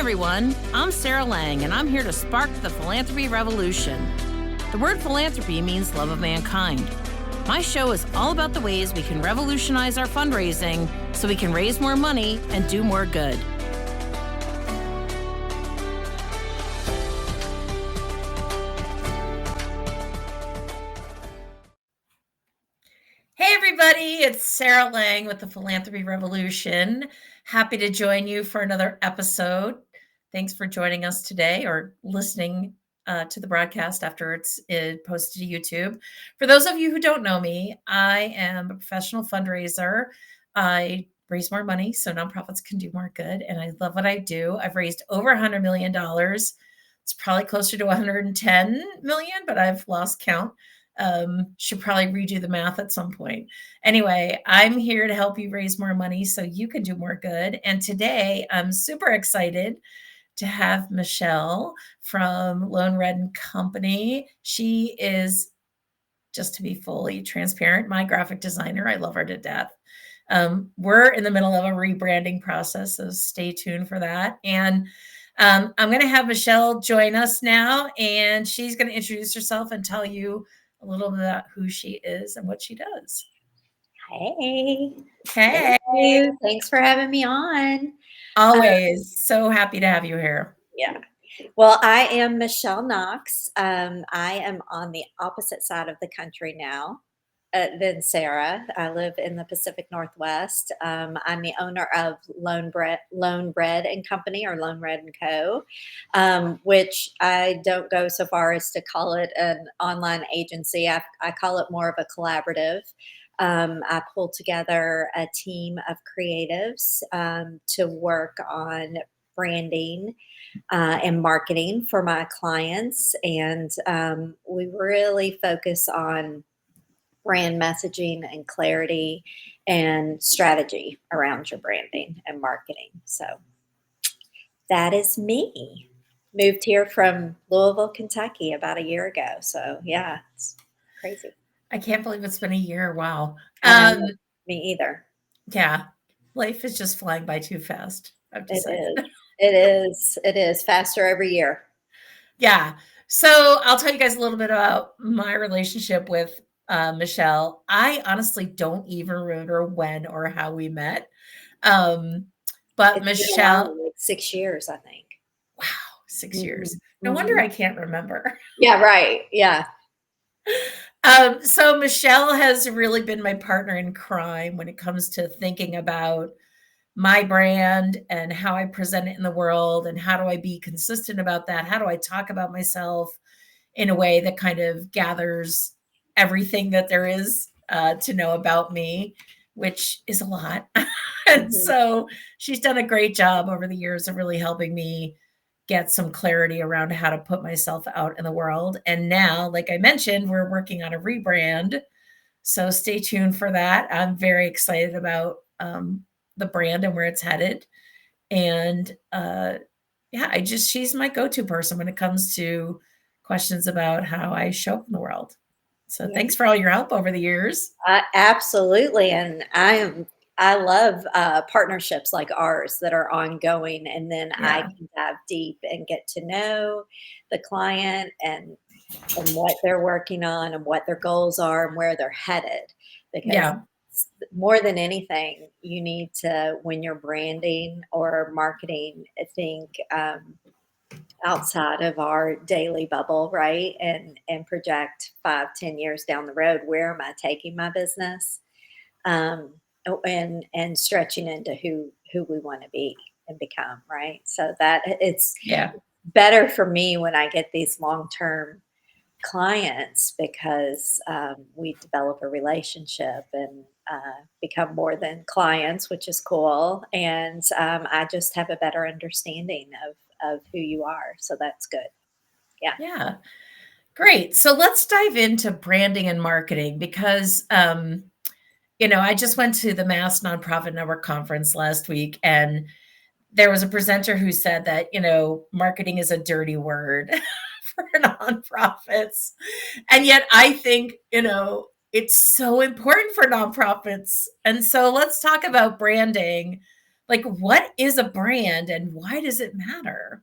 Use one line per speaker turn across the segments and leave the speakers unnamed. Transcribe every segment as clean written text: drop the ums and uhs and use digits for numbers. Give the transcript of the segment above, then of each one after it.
everyone, I'm Sarah Lang, and I'm here to spark the philanthropy revolution. The word philanthropy means love of mankind. My show is all about the ways we can revolutionize our fundraising so we can raise more money and do more good. Hey everybody, it's Sarah Lang with the Philanthropy Revolution. Happy to join you for another episode. Thanks for joining us today or listening to the broadcast after it's posted to YouTube. For those of you who don't know me, I am a professional fundraiser. I raise more money so nonprofits can do more good, and I love what I do. I've raised over $100 million. It's probably closer to 110 million, but I've lost count. Should probably redo the math at some point. Anyway, I'm here to help you raise more money so you can do more good. And today I'm super excited to have Michelle from Lone Red & Company. She is, just to be fully transparent, my graphic designer. I love her to death. We're in the middle of a rebranding process, so stay tuned for that. And I'm going to have Michelle join us now, and she's going to introduce herself and tell you a little bit about who she is and what she does.
Hey.
Hey.
Thank you. Thanks for having me on.
Always. So happy to have you here.
Yeah. Well, I am Michelle Knox. I am on the opposite side of the country now than Sarah. I live in the Pacific Northwest. I'm the owner of Lone Red & Company, or Lone Red & Co., which I don't go so far as to call it an online agency. I call it more of a collaborative. I pull together a team of creatives to work on branding and marketing for my clients. And we really focus on brand messaging and clarity and strategy around your branding and marketing. So that is me. Moved here from Louisville, Kentucky about a year ago. So yeah, it's crazy.
I can't believe it's been a year. Wow.
Me either.
Yeah. Life is just flying by too fast. I've decided.
It is faster every year.
Yeah. So I'll tell you guys a little bit about my relationship with Michelle. I honestly don't even remember when or how we met. But
It's
Michelle,
been like 6 years, I think.
Wow, 6 years. No wonder I can't remember.
Yeah, right. Yeah.
So Michelle has really been my partner in crime when it comes to thinking about my brand and how I present it in the world, and how do I be consistent about that? How do I talk about myself in a way that kind of gathers everything that there is to know about me, which is a lot. And so she's done a great job over the years of really helping me get some clarity around how to put myself out in the world. And now, like I mentioned, we're working on a rebrand. So stay tuned for that. I'm very excited about the brand and where it's headed. And yeah, she's my go-to person when it comes to questions about how I show up in the world. So thanks for all your help over the years.
Absolutely. And I love partnerships like ours that are ongoing, and then I can dive deep and get to know the client and what they're working on and what their goals are and where they're headed. Because more than anything, you need to, when you're branding or marketing, think outside of our daily bubble, right? And project 5-10 years down the road. Where am I taking my business? And stretching into who we want to be and become, right? So that it's better for me when I get these long-term clients, because we develop a relationship and become more than clients, which is cool. And I just have a better understanding of who you are. So that's good. Yeah.
Yeah. Great. So let's dive into branding and marketing, because I just went to the Mass Nonprofit Network conference last week, and there was a presenter who said that, marketing is a dirty word for nonprofits. And yet I think, it's so important for nonprofits. And so let's talk about branding. Like, what is a brand and why does it matter?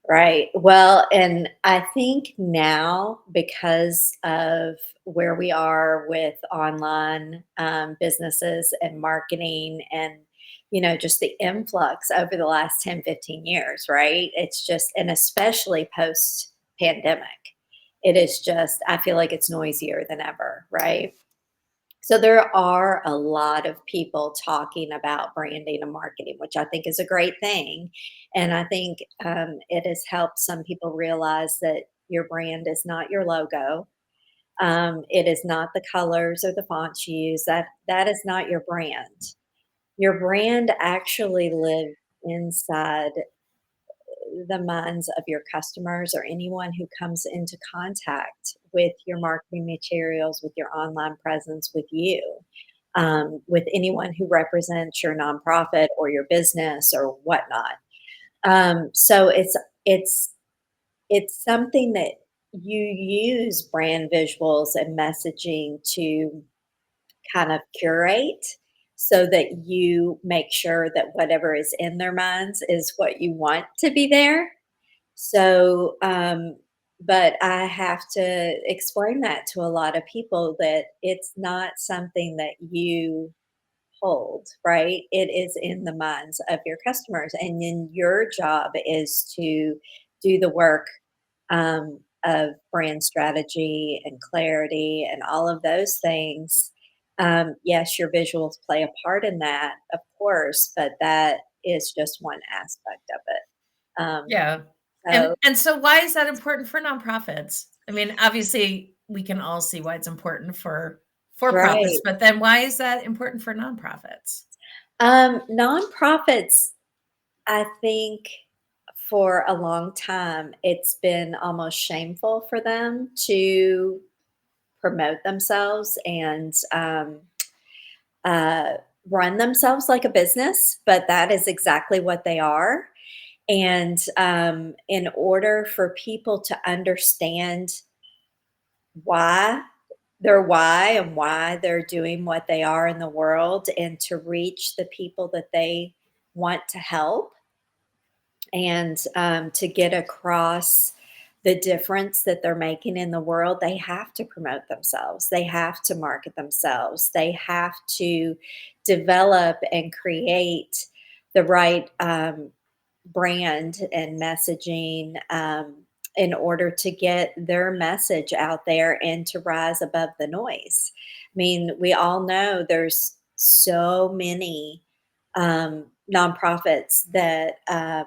Right. Well, and I think now because of where we are with online businesses and marketing and, just the influx over the last 10, 15 years, right? It's just, and especially post pandemic, it is just, I feel like it's noisier than ever, right? So there are a lot of people talking about branding and marketing, which I think is a great thing. And I think it has helped some people realize that your brand is not your logo. It is not the colors or the fonts you use. That is not your brand. Your brand actually lives inside the minds of your customers or anyone who comes into contact with your marketing materials, with your online presence, with you, with anyone who represents your nonprofit or your business or whatnot. So it's something that you use brand visuals and messaging to kind of curate so that you make sure that whatever is in their minds is what you want to be there. So, but I have to explain that to a lot of people that it's not something that you hold, right? It is in the minds of your customers. And then your job is to do the work of brand strategy and clarity and all of those things. Yes, your visuals play a part in that, of course, but that is just one aspect of it.
Yeah.
So,
And so why is that important for nonprofits? I mean, obviously we can all see why it's important for profits,
right.
but then why is that important for nonprofits?
Nonprofits, I think for a long time, it's been almost shameful for them to promote themselves and uh, run themselves like a business, but that is exactly what they are. And in order for people to understand why why and why they're doing what they are in the world and to reach the people that they want to help and to get across the difference that they're making in the world, they have to promote themselves. They have to market themselves. They have to develop and create the right brand and messaging in order to get their message out there and to rise above the noise. I mean, we all know there's so many nonprofits that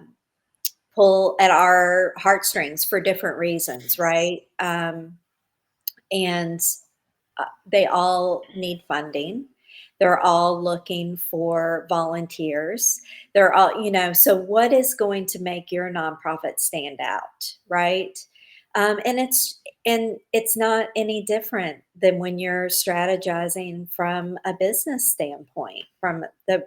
pull at our heartstrings for different reasons, right? And they all need funding. They're all looking for volunteers. They're all, so what is going to make your nonprofit stand out, right? And it's not any different than when you're strategizing from a business standpoint, from the,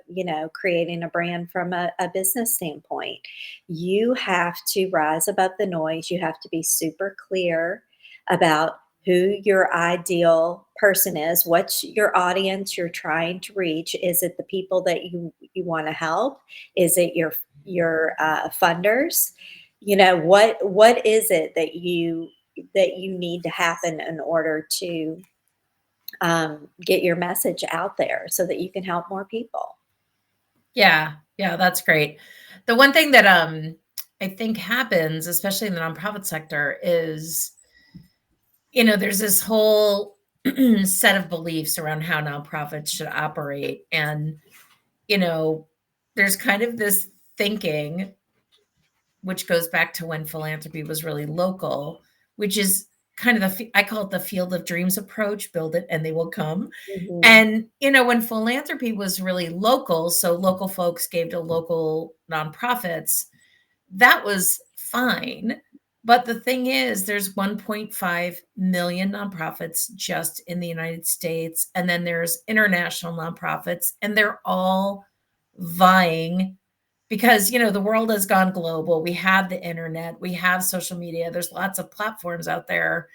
creating a brand from a business standpoint. You have to rise above the noise. You have to be super clear about who your ideal person is, what's your audience you're trying to reach. Is it the people that you want to help? Is it your funders? What is it that you need to happen in order to get your message out there so that you can help more people?
Yeah. Yeah, that's great. The one thing that I think happens, especially in the nonprofit sector, is there's this whole set of beliefs around how nonprofits should operate. And, you know, there's kind of this thinking, which goes back to when philanthropy was really local, which is kind of I call it the field of dreams approach, build it and they will come.
Mhm.
And, when philanthropy was really local, so local folks gave to local nonprofits, that was fine. But the thing is, there's 1.5 million nonprofits just in the United States. And then there's international nonprofits, and they're all vying because, the world has gone global. We have the internet, we have social media, there's lots of platforms out there.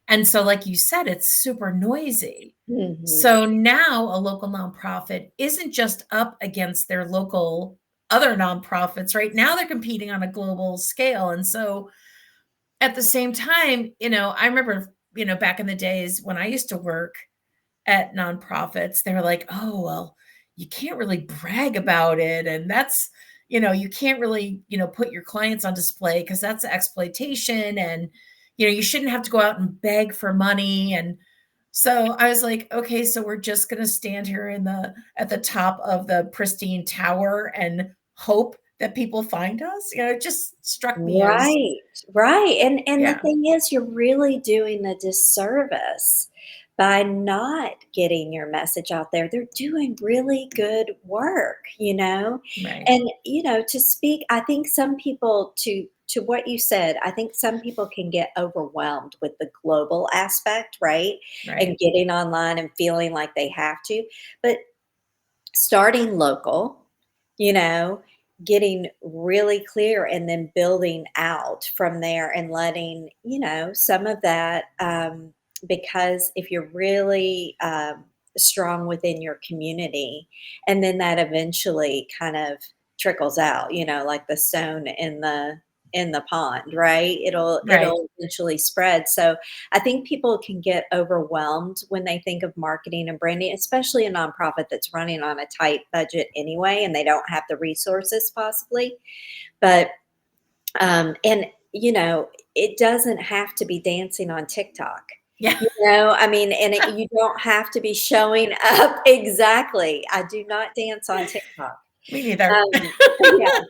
And so, like you said, it's super noisy.
Mhm.
So now a local nonprofit isn't just up against their local other nonprofits. Right now, they're competing on a global scale. And so at the same time, I remember, back in the days when I used to work at nonprofits, they were like, "Oh, well, you can't really brag about it, and that's you can't really, put your clients on display because that's exploitation, and, you shouldn't have to go out and beg for money." And so I was like, "Okay, so we're just gonna stand here at the top of the pristine tower and hope that people find us?" It just struck me as
Right, right, and the
yeah,
thing is, you're really doing a disservice by not getting your message out there. They're doing really good work,
right,
and, to speak I think some people to what you said, I think some people can get overwhelmed with the global aspect, right?
right.
And getting online and feeling like they have to, but starting local, you know, getting really clear and then building out from there and letting, some of that, because if you're really strong within your community, and then that eventually kind of trickles out, like the stone in the pond, right?
Right.
It'll eventually spread. So I think people can get overwhelmed when they think of marketing and branding, especially a nonprofit that's running on a tight budget anyway, and they don't have the resources possibly. But, and, it doesn't have to be dancing on TikTok.
Yeah.
I mean, and you don't have to be showing up exactly. I do not dance on TikTok.
Me neither.
Um, yeah.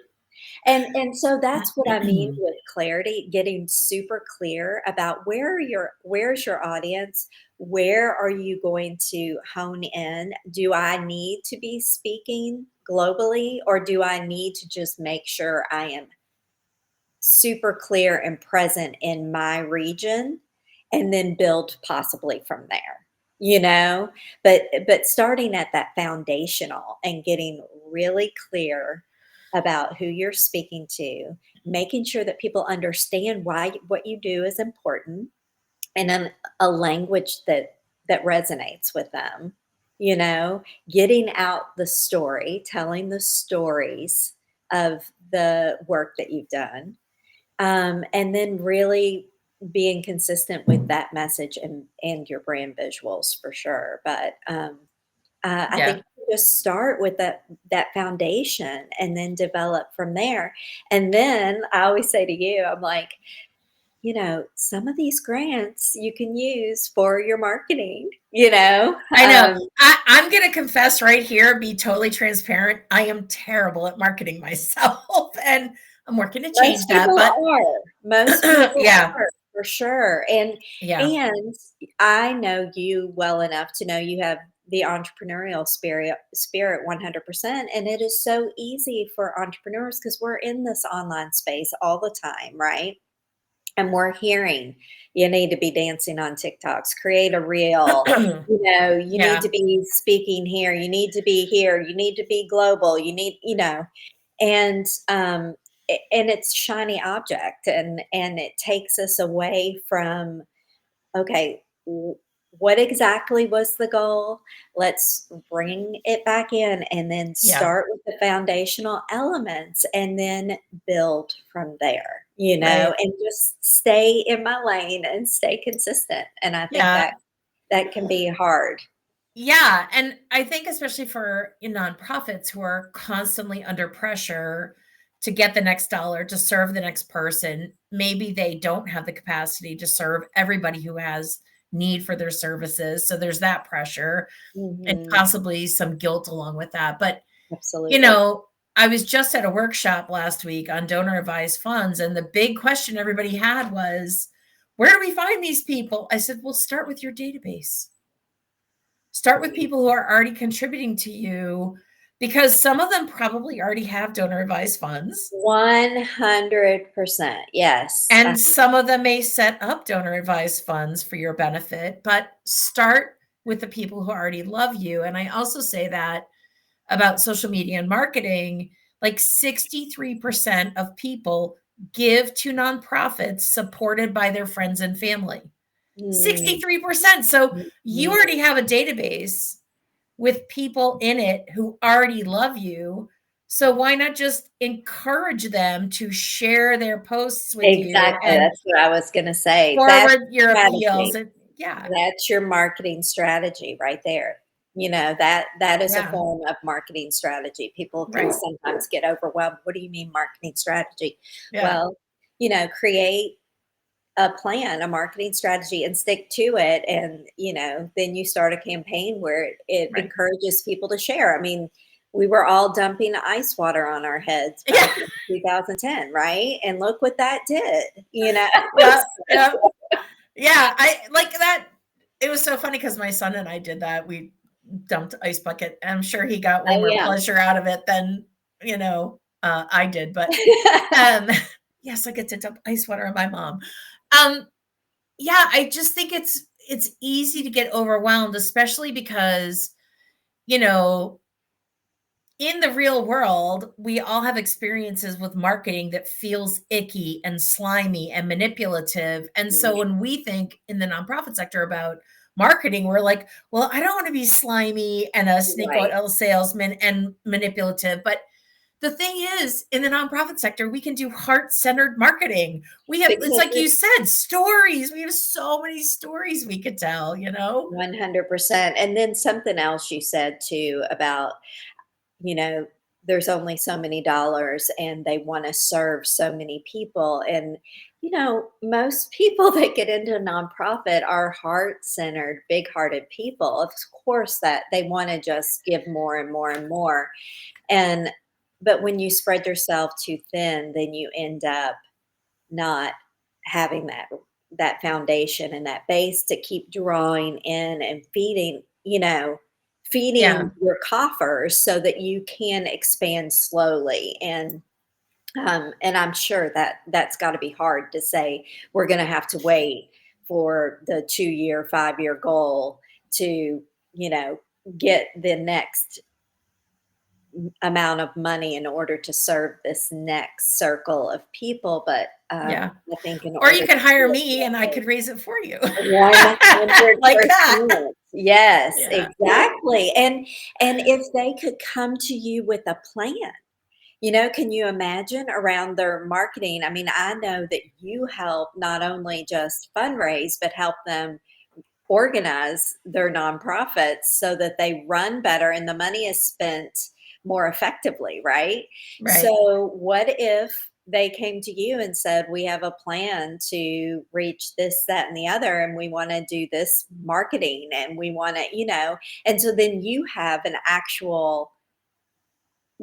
And so that's what I mean with clarity, getting super clear about where's your audience? Where are you going to hone in? Do I need to be speaking globally, or do I need to just make sure I am super clear and present in my region and then build possibly from there, you know? But starting at that foundational and getting really clear about who you're speaking to, making sure that people understand why what you do is important, and then a language that resonates with them, getting out the story, telling the stories of the work that you've done, and then really being consistent with that message and your brand visuals for sure. But I think
Yeah.
you just start with that foundation and then develop from there. And then I always say to you, I'm like, some of these grants you can use for your marketing.
I know. I'm gonna confess right here, be totally transparent. I am terrible at marketing myself, and I'm working to change
Most
that,
people
but
are. Most people
yeah,
are, for sure,
yeah,
and I know you well enough to know you have the entrepreneurial spirit 100%, and it is so easy for entrepreneurs because 'cause we're in this online space all the time, right? And we're hearing, "You need to be dancing on TikToks, create a reel, you need
yeah,
to be speaking here, you need to be here, you need to be global, you need," and and it's shiny object, and it takes us away from, okay, what exactly was the goal? Let's bring it back in and then
yeah,
start with the foundational elements and then build from there,
right.
and just stay in my lane and stay consistent. And I think
Yeah,
that can be hard.
yeah, and I think especially for nonprofits who are constantly under pressure to get the next dollar, to serve the next person, maybe they don't have the capacity to serve everybody who has need for their services, so there's that pressure and
Mhm.
possibly some guilt along with that, but you
Absolutely.
know, I was just at a workshop last week on donor advised funds, and the big question everybody had was, where do we find these people? I said, well, start with your database. Start with people who are already contributing to you because some of them probably already have donor advised funds.
100%. Yes.
And some of them may set up donor advised funds for your benefit, but start with the people who already love you. And I also say that about social media and marketing, like 63% of people give to nonprofits supported by their friends and family.
Mm,
63%. So you already
mhm.
have a database with people in it who already love you. So why not just encourage them to share their posts with you
Exactly,
and
that's what I was gonna say. That's
forward your appeals?
strategy.
And yeah,
That's your marketing strategy right there. That is a
yeah,
form of marketing strategy. People can
right,
sometimes get overwhelmed. What do you mean marketing strategy?
yeah,
Well, create a plan, a marketing strategy and stick to it. And, then you start a campaign where it
right,
encourages people to share. I mean, we were all dumping ice water on our heads
yeah,
back in 2010, right? And look what that did,
yeah, yeah, yeah. I like that. It was so funny because my son and I did that. We dumped ice bucket. I'm sure he got way
Oh,
more
yeah.
pleasure out of it than I did. But um, yes, I get to dump ice water on my mom. Um, yeah, I just think it's easy to get overwhelmed, especially because, you know, in the real world, we all have experiences with marketing that feels icky and slimy and manipulative. And so when we think in the nonprofit sector about marketing, we're like, well, I don't want to be slimy and a snake
Right.
oil salesman and manipulative. But the thing is, in the nonprofit sector, we can do heart-centered marketing. We have, it's
Because
like you said, stories. We have so many stories we could tell.
100%. And then something else you said too about, you know, there's only so many dollars and they want to serve so many people. And, most people that get into nonprofit are heart centered, big hearted people. Of course, that they want to just give more and more and more. And, but when you spread yourself too thin, then you end up not having that foundation and that base to keep drawing in and
Yeah,
feeding your coffers so that you can expand slowly. And I'm sure that that's got to be hard to say we're going to have to wait for the 2-year 5-year goal to you know get the next amount of money in order to serve this next circle of people. But
yeah.
I think in
Or you
order
could
to
hire
do it
me and I could raise it for you. Like that.
100%. Yes,
Yeah.
exactly. And if they could come to you with a plan, can you imagine around their marketing? I mean, I know that you help not only just fundraise, but help them organize their nonprofits so that they run better and the money is spent more effectively, right?
Right.
So, what if they came to you and said, we have a plan to reach this, that, and the other, and we want to do this marketing and we want to, and so then you have an actual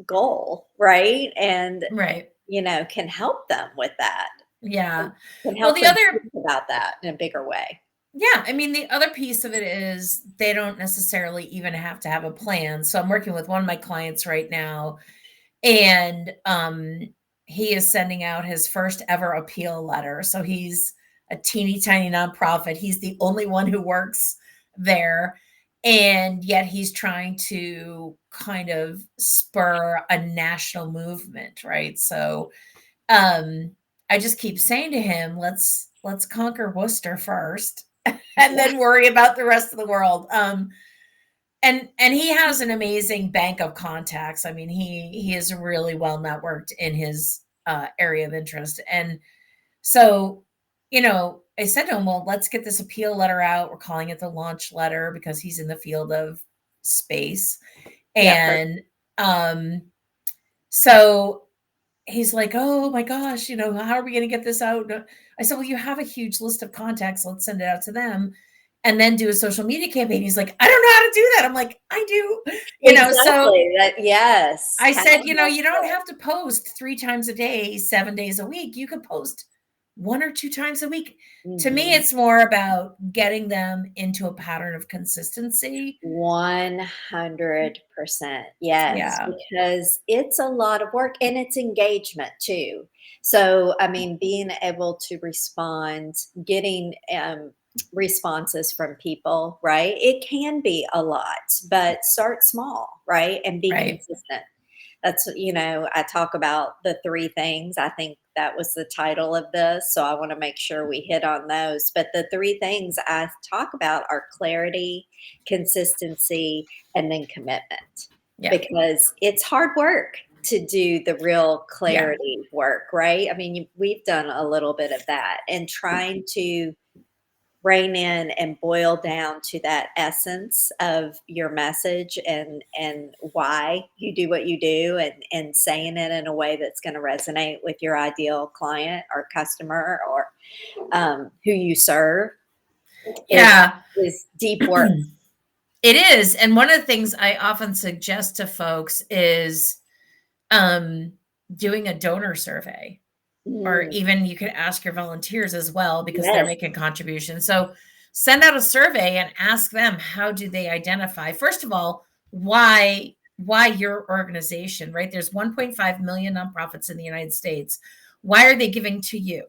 goal, right? And,
Right.
can help them with that,
Yeah.
can
Well,
help
the
them
other
think about that in a bigger way.
yeah, I mean, the other piece of it is they don't necessarily even have to have a plan. So I'm working with one of my clients right now, and he is sending out his first ever appeal letter. So he's a teeny tiny nonprofit. He's the only one who works there. And yet he's trying to kind of spur a national movement, right? So um I just keep saying to him, let's conquer Worcester first and
Yeah,
then worry about the rest of the world. And he has an amazing bank of contacts. I mean, he is really well networked in his area of interest. And so, I said to him, well, let's get this appeal letter out. We're calling it the launch letter because he's in the field of space.
yeah,
And so he's like, "Oh my gosh, how are we gonna get this out?" I said, "Well, you have a huge list of contacts. Let's send it out to them and then do a social media campaign." He's like, "I don't know how to do that." I'm like, "I do." So
exactly. That yes.
I
How
said, "You don't
helpful.
have to post 3 times a day, 7 days a week. You could post 1 or 2 times a week." To me,
Mhm.
it's more about getting them into a pattern of consistency.
100%. Yes,
Yeah,
because it's a lot of work and it's engagement too. So, I mean, being able to respond, getting responses from people, right? It can be a lot, but start small, right? And be
right.
consistent. That's, I talk about the 3 things. I think that was the title of this, so I wanna make sure we hit on those. But the 3 things I talk about are clarity, consistency, and then commitment.
Yeah.
Because it's hard work to do the real
Yeah.
clarity work, right? I mean, we've done a little bit of that, and trying to rein in and boil down to that essence of your message and why you do what you do, and saying it in a way that's going to resonate with your ideal client or customer, or who you serve is
Yeah.
is deep work.
It is. And one of the things I often suggest to folks is um, doing a donor survey, or
Mm,
even you could ask your volunteers as well because they're
yes.
making contributions. So send out a survey and ask them, how do they identify, first of all, why your organization, right? There's 1.5 million nonprofits in the United States. Why are they giving to you?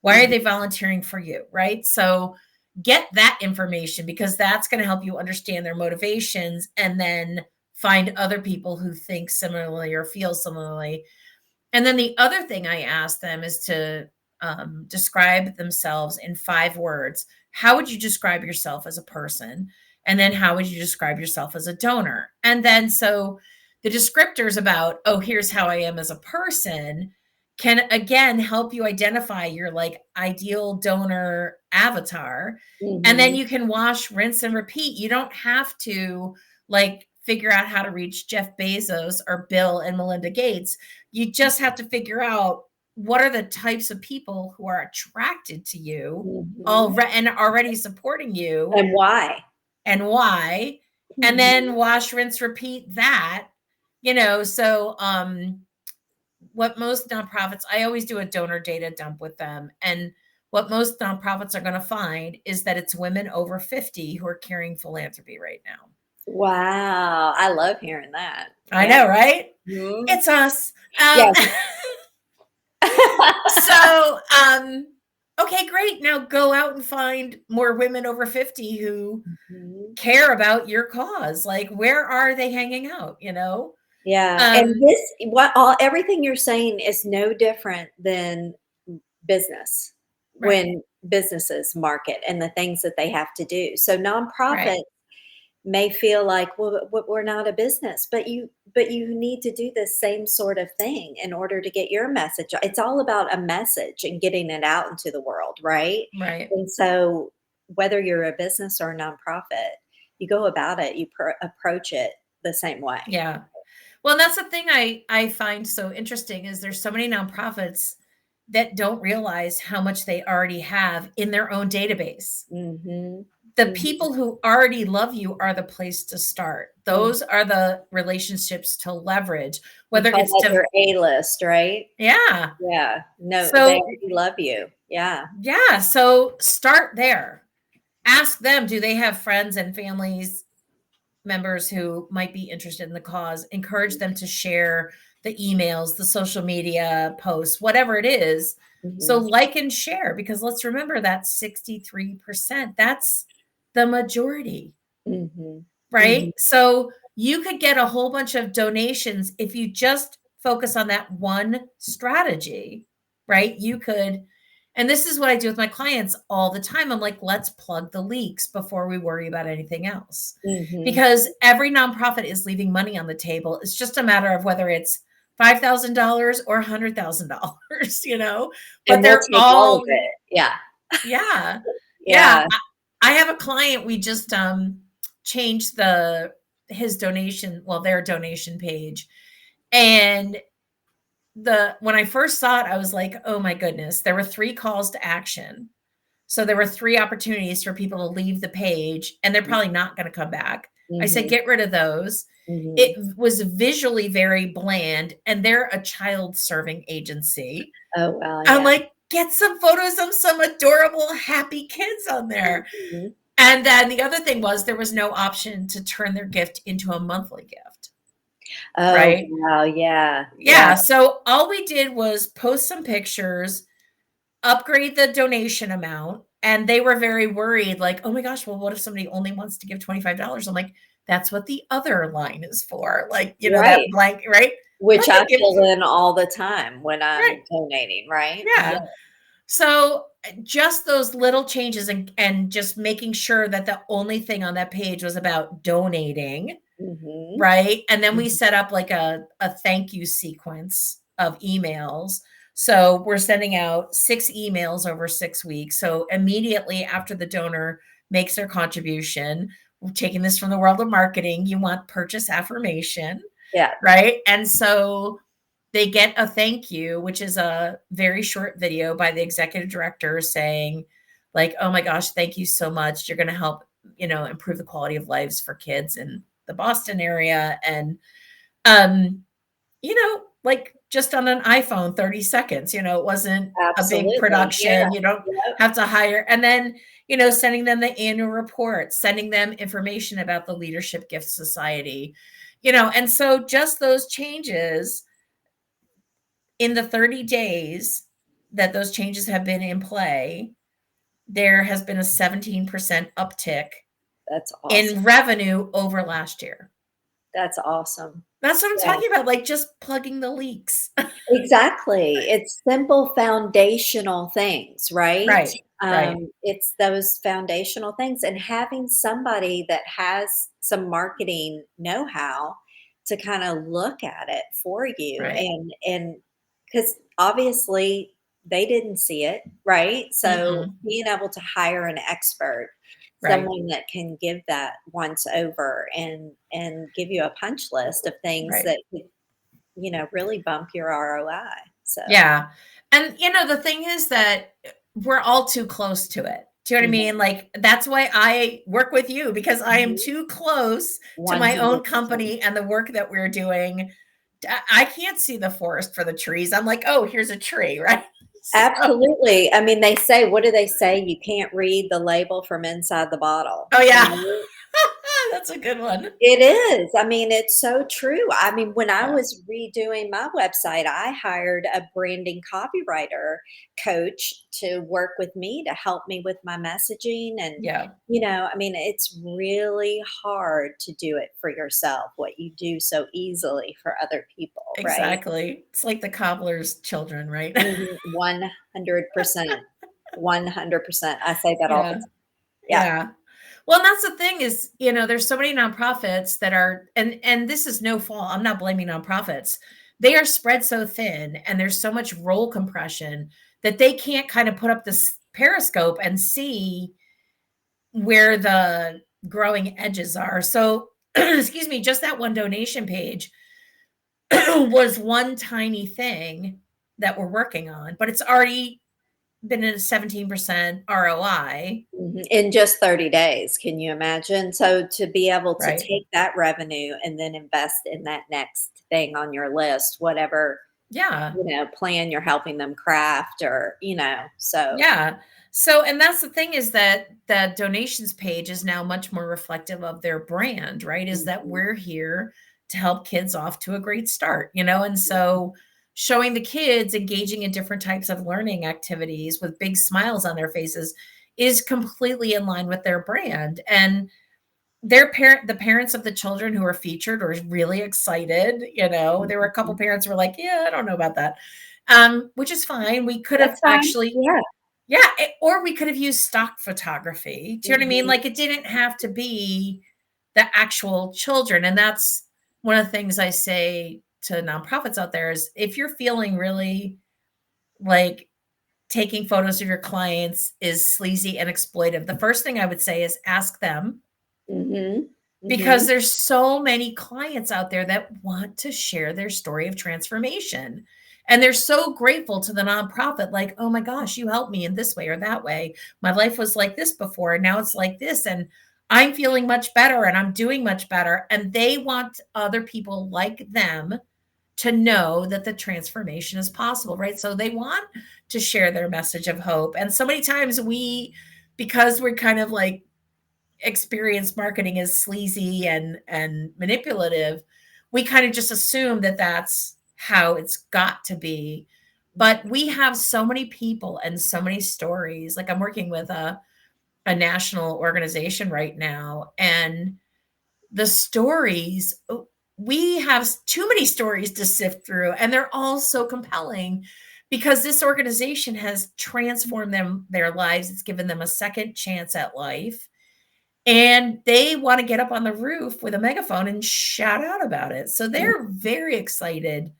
Why are
Mhm,
they volunteering for you, right? So get that information, because that's going to help you understand their motivations, and then find other people who think similarly or feel similarly. And then the other thing I ask them is to describe themselves in 5 words. How would you describe yourself as a person? And then how would you describe yourself as a donor? And then so the descriptors about, oh, here's how I am as a person, can again help you identify your like ideal donor avatar. And then
mhm,
you can wash, rinse, and repeat. You don't have to like figure out how to reach Jeff Bezos or Bill and Melinda Gates. You just have to figure out what are the types of people who are attracted to you
mhm.
and already supporting you,
And why?
and why, and
Mhm,
then wash, rinse, repeat that. So what most nonprofits, I always do a donor data dump with them, and what most nonprofits are going to find is that it's women over 50 who are carrying philanthropy right now.
wow, I love hearing that.
I
Yeah.
know, right?
Mhm.
It's us.
Yes.
So, okay, great. Now go out and find more women over 50 who
Mhm.
care about your cause. Like, where are they hanging out,
Yeah, and
Um,
this what all everything you're saying is no different than business,
right,
when businesses market and the things that they have to do. So
right.
nonprofits may feel like, well, we're not a business, but you need to do the same sort of thing in order to get your message. It's all about a message and getting it out into the world, right?
Right.
And so whether you're a business or a nonprofit, you go about it, you approach it the same way.
Yeah. Well, that's the thing I find so interesting is there's so many nonprofits that don't realize how much they already have in their own database.
Mhm.
The
Mhm.
people who already love you are the place to start.
Mhm.
Those are the relationships to leverage,
You
whether
call
it's
that
to,
your A-list, right?
yeah.
Yeah. No, they
So,
already love you. Yeah.
yeah, so start there. Ask them, do they have friends and families members who might be interested in the cause? Encourage them to share the emails, the social media posts, whatever it is. So
Mhm.
like and share, because let's remember that 63%, that's the majority,
Mhm.
right?
Mhm.
So you could get a whole bunch of donations if you just focus on that one strategy, right? You could, and this is what I do with my clients all the time. I'm like, let's plug the leaks before we worry about anything else.
Mhm.
Because every nonprofit is leaving money on the table. It's just a matter of whether it's $5,000 or $100,000, but
And we'll
they're
take all of
all,
it. Yeah.
yeah. Yeah.
Yeah.
I have a client, we just changed their donation page. And when I first saw it, I was like, oh my goodness, there were 3 calls to action. So there were 3 opportunities for people to leave the page, and they're probably not going to come back. I said,
Mhm.
get rid of those.
Mhm.
It was visually very bland, and they're a child serving agency.
Oh, well,
I'm
yeah.
like, get some photos of some adorable, happy kids on there.
Mhm.
And then the other thing was there was no option to turn their gift into a monthly gift,
Oh,
right?
wow, yeah, yeah.
Yeah. So all we did was post some pictures, upgrade the donation amount. And they were very worried, like, oh my gosh, well, what if somebody only wants to give $25? I'm like, that's what the other line is for. Like, that
Right.
blank, right?
Which I
give
fill in all the time when
right.
I'm donating, right?
Yeah. So just those little changes and just making sure that the only thing on that page was about donating,
Mhm.
right? And then we
Mhm.
set up like a thank you sequence of emails. So we're sending out 6 emails over 6 weeks. So immediately after the donor makes their contribution, we're taking this from the world of marketing, you want purchase affirmation,
Yeah,
right? And so they get a thank you, which is a very short video by the executive director saying, like, oh my gosh, thank you so much. You're going to help, improve the quality of lives for kids in the Boston area. And, um, like just on an iPhone, 30 seconds, it wasn't a big
absolutely. Yeah.
production. You don't
Yep.
have to hire. And then, sending them the annual report, sending them information about the Leadership Gift Society, and so just those changes in the 30 days that those changes have been in play, there has been a 17% uptick
That's awesome.
in revenue over last year.
That's awesome.
That's what I'm
Yeah.
talking about, like just plugging the leaks.
Exactly. It's simple foundational things, right?
Right, right,
It's those foundational things and having somebody that has some marketing know-how to kind of look at it for you
right.
and because obviously they didn't see it, right? So
Mm-mm,
being able to hire an expert,
right,
someone that can give that once over and give you a punch list of things
right.
that could really bump your ROI. So,
Yeah. And, the thing is that we're all too close to it. Do you know what I
mhm,
mean? Like, that's why I work with you because I am
mhm,
too close to my own
100%.
company and the work that we're doing. I can't see the forest for the trees. I'm like, oh, here's a tree, right? So,
Absolutely. I mean, they say, what do they say? You can't read the label from inside the bottle,
oh, yeah.
right?
That's a good one.
It is. I mean, it's so true. I mean, when I
Yeah.
was redoing my website, I hired a branding copywriter coach to work with me to help me with my messaging. And,
Yeah.
I mean, it's really hard to do it for yourself, what you do so easily for other people, right?
Exactly. It's like the cobbler's children, right?
Mhm, 100%. 100%. I say that all the
Yeah.
time. Yeah.
Yeah. Well, and that's the thing is, there's so many nonprofits that are and this is no fault. I'm not blaming nonprofits. They are spread so thin and there's so much role compression that they can't kind of put up this periscope and see where the growing edges are. So, excuse me, just that one donation page was one tiny thing that we're working on, but it's already been a 17% ROI,
Mhm, in just 30 days, can you imagine? So to be able to
right?
take that revenue and then invest in that next thing on your list, whatever,
Yeah.
plan you're helping them craft or, so
Yeah. So, and that's the thing is that that donations page is now much more reflective of their brand, right? Is that
mhm,
we're here to help kids off to a great start. And
mhm,
so showing the kids engaging in different types of learning activities with big smiles on their faces is completely in line with their brand. And the parents of the children who are featured are really excited. There were a couple
mhm.
parents who were like, yeah, I don't know about that. Which is fine. We could have
That's fine.
actually
Yeah.
yeah, or we could have used stock photography. Do you know what I mean?
Mhm,
Like, it didn't have to be the actual children, and that's one of the things I say to nonprofits out there is if you're feeling really like taking photos of your clients is sleazy and exploitive, the first thing I would say is ask them
mhm,
because
mhm,
there's so many clients out there that want to share their story of transformation. And they're so grateful to the nonprofit, like, oh my gosh, you helped me in this way or that way. My life was like this before, and now it's like this. And I'm feeling much better and I'm doing much better. And they want other people like them to know that the transformation is possible, right? So they want to share their message of hope. And so many times because we're kind of like experience marketing is sleazy and manipulative, we kind of just assume that that's how it's got to be. But we have so many people and so many stories. Like I'm working with a national organization right now, and the stories. we have too many stories to sift through, and they're all so compelling because this organization has transformed their lives. It's given them a second chance at life, and they want to get up on the roof with a megaphone and shout out about it. So they're very excited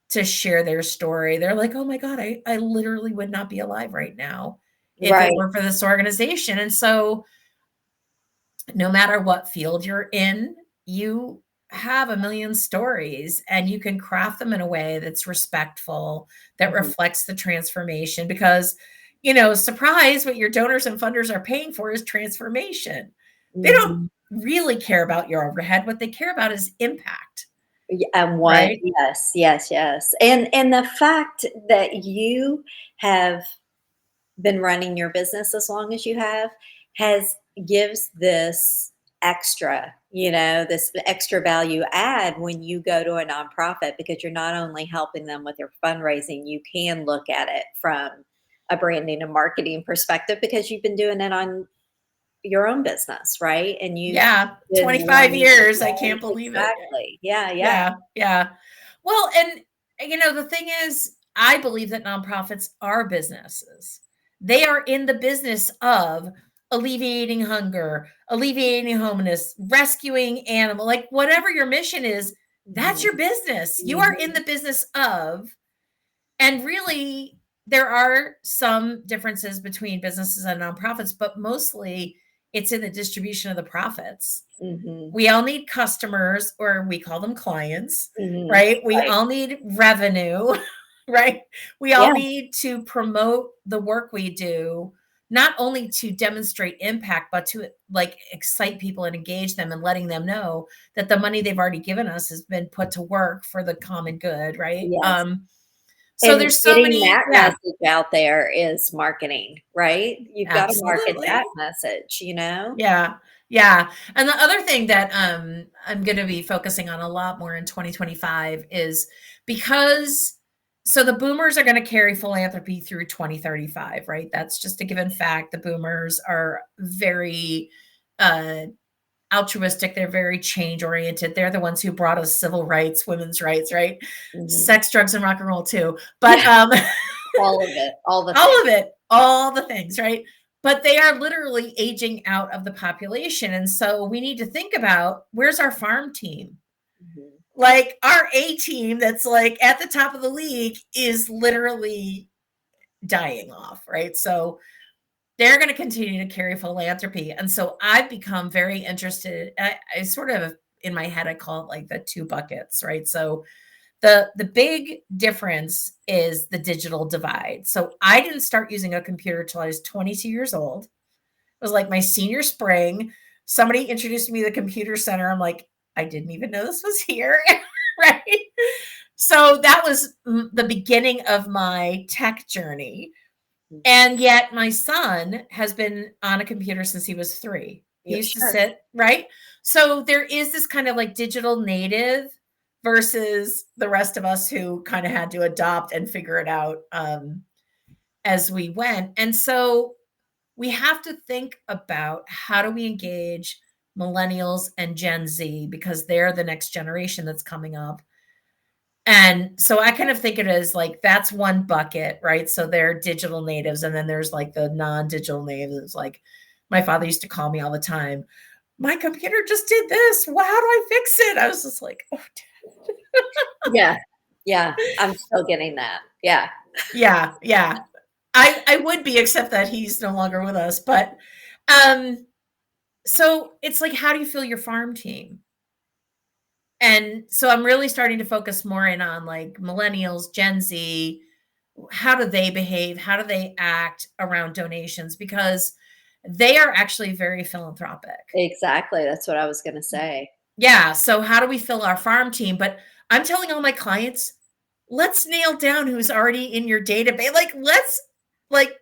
to share their story. They're like, oh my God, I literally would not be alive right now if it
Right.
weren't for this organization. And so no matter what field you're in, you have a million stories, and you can craft them in a way that's respectful, that
Mhm.
reflects the transformation. Because, surprise, what your donors and funders are paying for is transformation. They don't
Mhm.
really care about your overhead. What they care about is impact,
And what
right?
yes, yes, yes. And the fact that you have been running your business as long as you have has gives this extra, this extra value add when you go to a nonprofit, because you're not only helping them with their fundraising, you can look at it from a branding and marketing perspective because you've been doing it on your own business, right? And you've
Yeah,
been
25
learning the
years. I
way
can't believe it.
exactly. Yeah, yeah.
Yeah, yeah. Well, and the thing is, I believe that nonprofits are businesses. They are in the business of alleviating hunger, alleviating homelessness, rescuing animal, like whatever your mission is, that's
Mhm,
your business. You are in
mhm,
the business of, and really there are some differences between businesses and nonprofits, but mostly it's in the distribution of the profits.
mhm,
We all need customers, or we call them clients,
mhm.
right? We
Right.
all need revenue, right? We all
Yeah,
need to promote the work we do, not only to demonstrate impact, but to like excite people and engage them and letting them know that the money they've already given us has been put to work for the common good, right?
yes.
So
And
there's so
getting
many,
that
yeah,
message out there is marketing, right? You've gotta market
absolutely.
that message, you know?
Yeah. Yeah. And the other thing that I'm going to be focusing on a lot more in 2025 is because so the boomers are going to carry philanthropy through 2035, right? That's just a given fact. The boomers are very uh altruistic, they're very change oriented. They're the ones who brought us civil rights, women's rights, right?
Mhm.
Sex, drugs, and rock and roll too. But
Yeah, all of it, all the things.
all of it, all the things, right? But they are literally aging out of the population. And so we need to think about, where's our farm team?
Mhm,
Like our A team that's like at the top of the league is literally dying off, right? So they're going to continue to carry philanthropy. And so I've become very interested. I sort of, in my head, I call it like the two buckets, right? So the big difference is the digital divide. So I didn't start using a computer till I was 22 years old. It was like my senior spring. Somebody introduced me to the computer center. I'm like, I didn't even know this was here. Right. So that was the beginning of my tech journey.
mhm.
And yet my son has been on a computer since he was 3. He
Yeah,
used to
sure.
sit, right? So there is this kind of like digital native versus the rest of us who kind of had to adopt and figure it out as we went. And so we have to think about, how do we engage millennials and Gen Z, because they're the next generation that's coming up. And so I kind of think it as like that's one bucket, right? So they're digital natives, and then there's like the non-digital natives. Like my father used to call me all the time, my computer just did this. Well, how do I fix it? I was just like, oh,
Yeah, yeah, I'm still getting that. Yeah.
yeah, yeah. I would be, except that he's no longer with us. But um, so it's like, how do you feel your farm team? And so I'm really starting to focus more in on like millennials, Gen Z. How do they behave? How do they act around donations? Because they are actually very philanthropic.
Exactly, that's what I was gonna say.
Yeah. So how do we fill our farm team? But I'm telling all my clients, let's nail down who's already in your database. Like, let's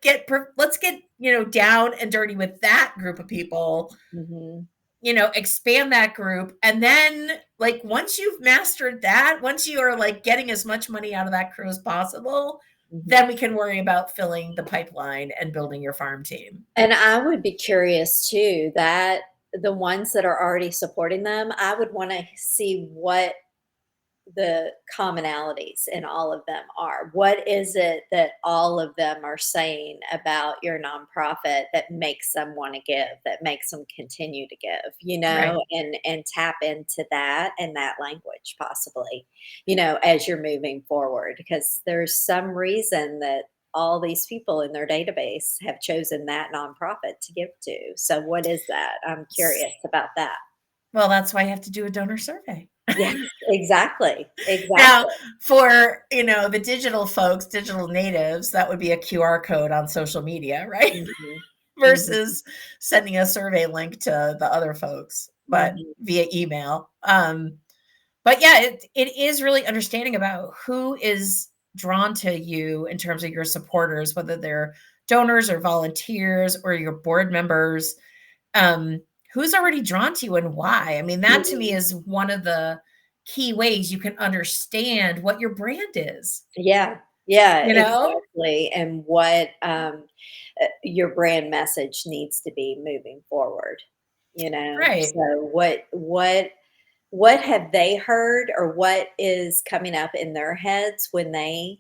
get, down and dirty with that group of people,
Mhm,
expand that group. And then like once you've mastered that, once you are like getting as much money out of that crew as possible,
mhm.
then we can worry about filling the pipeline and building your farm team.
And I would be curious too, that the ones that are already supporting them, I would want to see what the commonalities in all of them are. What is it that all of them are saying about your nonprofit that makes them want to give, that makes them continue to give,
Right.
and tap into that and that language possibly, as you're moving forward, because there's some reason that all these people in their database have chosen that nonprofit to give to. So what is that? I'm curious about that.
Well, that's why you have to do a donor survey.
Yes, exactly.
Now,
Exactly.
for, the digital folks, digital natives, that would be a QR code on social media, right?
Mhm. Mhm.
Versus sending a survey link to the other folks, but
Mhm.
via email. But yeah, it is really understanding about who is drawn to you in terms of your supporters, whether they're donors or volunteers or your board members. um, who's already drawn to you and why? I mean, that to me
Mhm.
is one of the key ways you can understand what your brand is,
Yeah. Yeah,
you know?
exactly, and what, your brand message needs to be moving forward,
Right.
So what have they heard, or what is coming up in their heads when they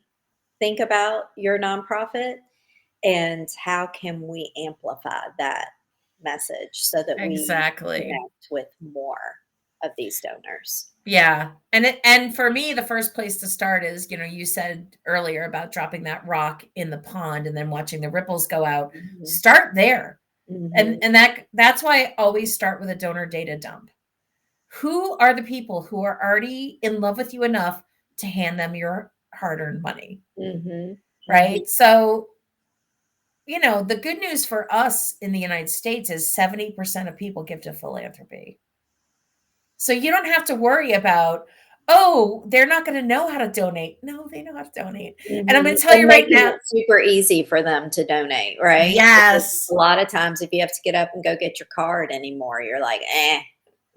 think about your nonprofit, and how can we amplify that message so that we
Exactly.
connect with more of these donors?
Yeah. And for me, the first place to start is, you said earlier about dropping that rock in the pond and then watching the ripples go out.
Mhm.
Start there. And
Mhm.
and that's why I always start with a donor data dump. Who are the people who are already in love with you enough to hand them your hard-earned money,
Mhm. Mhm.
right? So, the good news for us in the United States is 70% of people give to philanthropy. So you don't have to worry about, "Oh, they're not gonna know how to donate." No, they know how to donate. And I'm
Mhm,
gonna tell
and
you right
making
now.
it super easy for them to donate, right? Because a
Yes.
lot of times if you have to get up and go get your card anymore, you're like, "Eh,"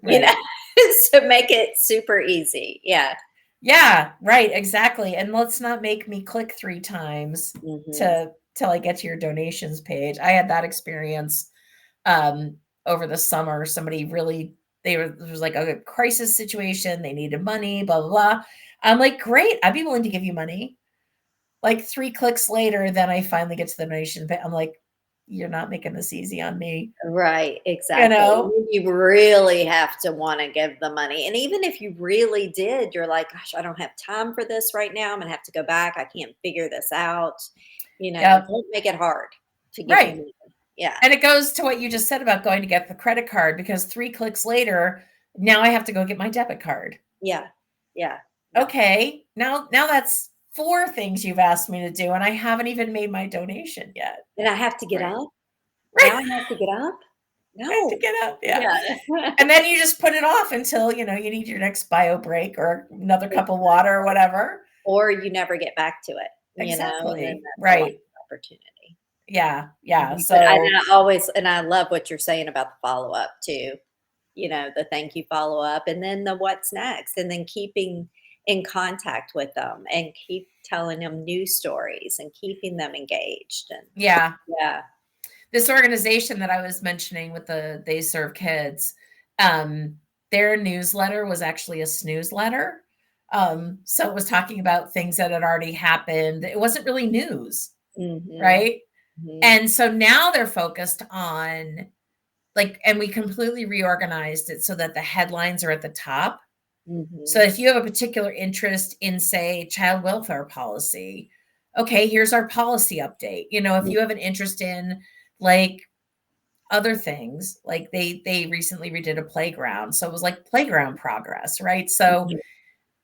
you know?
Right.
So make it super easy. Yeah.
Yeah, right, exactly, and let's not make me click 3 times
Mhm.
to till I get to your donations page. I had that experience, um, over the summer. Somebody really there was like a crisis situation, they needed money, blah, blah, blah. I'm like, "Great, I'd be willing to give you money." Like 3 clicks later, then I finally get to the donation pa I'm like, "You're not making this easy on me."
Right,
You
exactly. And
know?
then you really have to wanna give the money, and even if you really did, you're like, "Gosh, I don't have time for this right now. I'm gonna have to go back. I can't figure this out."
Yep.
Don't make it hard to give you
Right.
money. Yeah.
And it goes to what you just said about going to get the credit card because 3 clicks later, now I have to go get my debit card.
Yeah. Yeah. No.
Okay, now that's 4 things you've asked me to do, and I haven't even made my donation yet.
And I have to get
Right.
up? Now
Right.
I have to get up?
I have to
No.
get up, yeah.
Yeah.
And then you just put it off until, you need your next bio break or another cup of water or whatever.
Or you never get back to it, and then
Exactly.
that's a lost
Right.
opportunity.
Yeah, yeah,
But
so
I love what you're saying about the follow-up too, the thank you follow-up, and then the what's next, and then keeping in contact with them and keep telling them new stories and keeping them engaged, and
yeah.
yeah.
This organization that I was mentioning with the They Serve Kids, um, their newsletter was actually a snooze letter. So it was talking about things that had already happened. It wasn't really news,
Mhm.
right?
Mhm.
And so now they're focused on and we completely reorganized it so that the headlines are at the top. So
Mhm.
if you have a particular interest in, say, child welfare policy, okay, here's our policy update. If
Mhm.
you have an interest in like other things, like they recently redid a playground. So it was like playground progress, right? So
Mhm.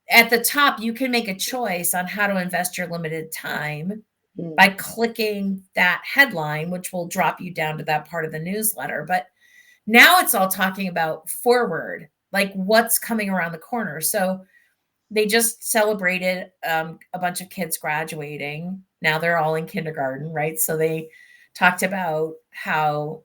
at the top, you can make a choice on how to invest your limited time
Mhm.
by clicking that headline, which will drop you down to that part of the newsletter. But now it's all talking about forward, like what's coming around the corner. So they just celebrated a bunch of kids graduating. Now they're all in kindergarten, right? So they talked about how